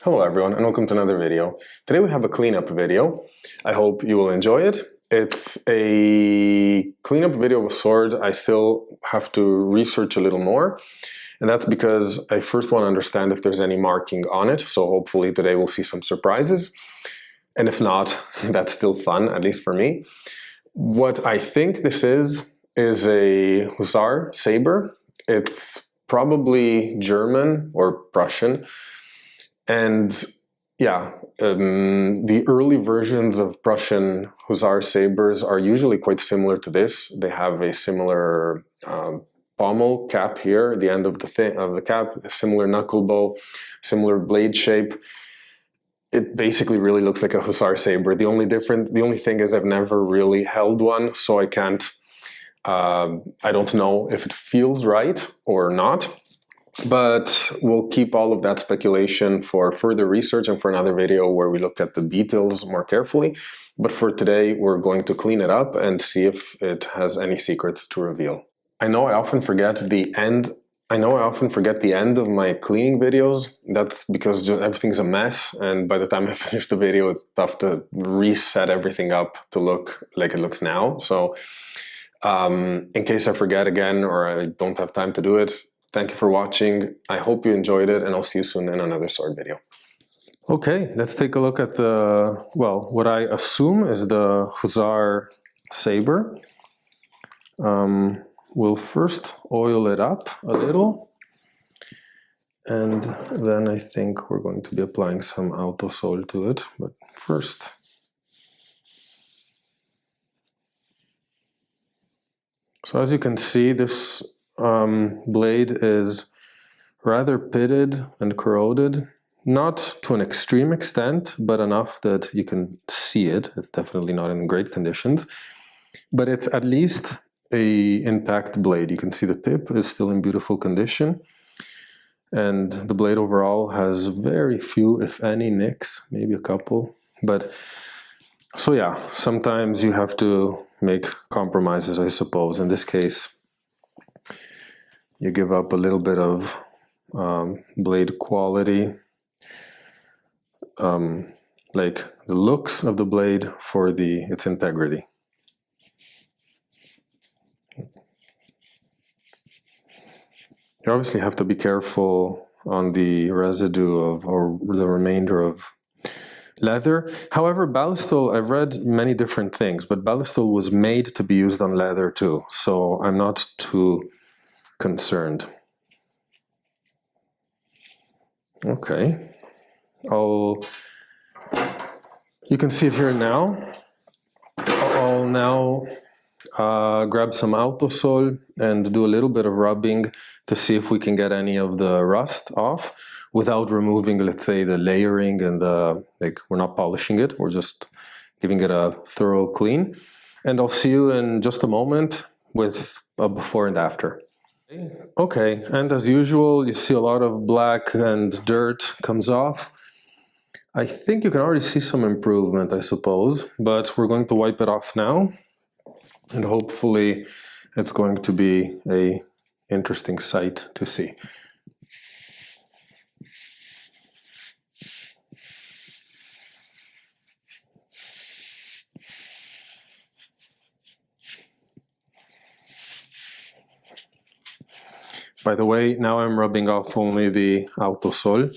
Hello everyone and welcome to another video. Today we have a cleanup video. I hope you will enjoy it. It's a cleanup video of a sword. I still have to research a little more, and that's because I first want to understand if there's any marking on it, so hopefully today we'll see some surprises. And if not, that's still fun, at least for me. What I think this is a hussar sabre. It's probably German or Prussian. And yeah, the early versions of Prussian hussar sabres are usually quite similar to this. They have a similar pommel cap here, the end of the cap, a similar knuckle bow, similar blade shape. It basically really looks like a hussar sabre. The only thing is I've never really held one, so I can't. I don't know if it feels right or not. But we'll keep all of that speculation for further research and for another video where we look at the details more carefully. But for today, we're going to clean it up and see if it has any secrets to reveal. I know I often forget the end of my cleaning videos. That's because everything's a mess, and by the time I finish the video, it's tough to reset everything up to look like it looks now. So in case I forget again or I don't have time to do it, thank you for watching. I hope you enjoyed it, and I'll see you soon in another sword video. Okay, let's take a look at what I assume is the hussar sabre. We'll first oil it up a little, and then I think we're going to be applying some autosol to it, but first. So as you can see, this blade is rather pitted and corroded, not to an extreme extent, but enough that you can see it. It's definitely not in great conditions, but it's at least an intact blade. You can see the tip is still in beautiful condition, and the blade overall has very few, if any, nicks, maybe a couple. But so yeah, sometimes you have to make compromises, I suppose. In this case, you give up a little bit of blade quality, like the looks of the blade for its integrity. You obviously have to be careful on the residue or the remainder of leather. However, ballistol, I've read many different things, but ballistol was made to be used on leather too, so I'm not too concerned. Okay, you can see it here now. I'll now grab some autosol and do a little bit of rubbing to see if we can get any of the rust off without removing, let's say, the layering and we're not polishing it, we're just giving it a thorough clean. And I'll see you in just a moment with a before and after. Okay, and as usual, you see a lot of black and dirt comes off. I think you can already see some improvement, I suppose, but we're going to wipe it off now, and hopefully it's going to be an interesting sight to see. By the way, now I'm rubbing off only the autosol.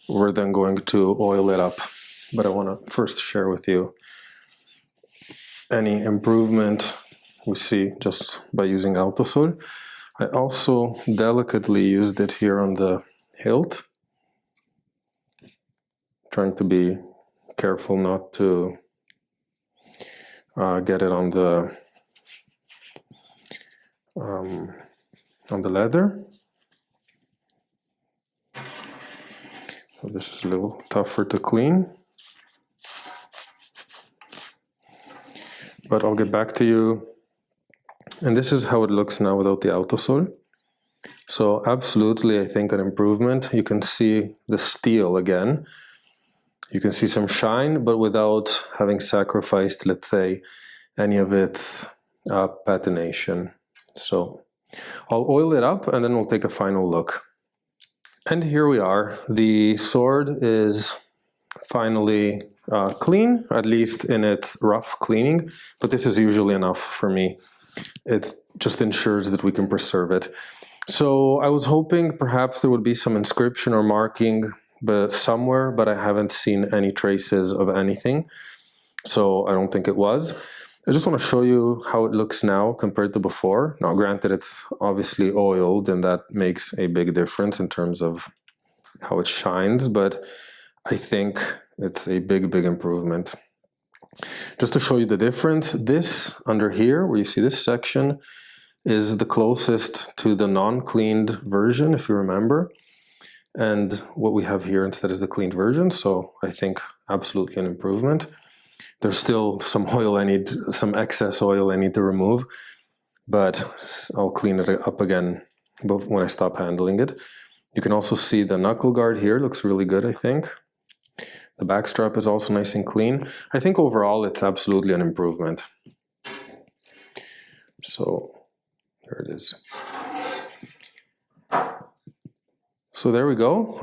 We're then going to oil it up, but I want to first share with you any improvement we see just by using autosol. I also delicately used it here on the hilt, trying to be careful not to get it on the leather. So this is a little tougher to clean, but I'll get back to you. And this is how it looks now without the autosol. So absolutely, I think an improvement. You can see the steel again. You can see some shine, but without having sacrificed, let's say, any of its patination. So I'll oil it up and then we'll take a final look. And here we are. The sword is finally clean, at least in its rough cleaning, but this is usually enough for me. It just ensures that we can preserve it. So I was hoping perhaps there would be some inscription or marking somewhere, but I haven't seen any traces of anything. So I don't think it was. I just want to show you how it looks now compared to before. Now, granted, it's obviously oiled, and that makes a big difference in terms of how it shines, but I think it's a big, big improvement. Just to show you the difference, this under here, where you see this section, is the closest to the non-cleaned version, if you remember. And what we have here instead is the cleaned version, so I think absolutely an improvement. There's still some oil some excess oil I need to remove, but I'll clean it up again when I stop handling it. You can also see the knuckle guard here, looks really good, I think. The back strap is also nice and clean. I think overall it's absolutely an improvement. So here it is. So there we go.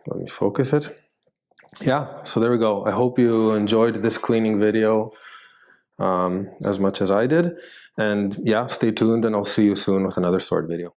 Let me focus it. Yeah, so there we go. I hope you enjoyed this cleaning video as much as I did. And yeah, stay tuned and I'll see you soon with another sword video.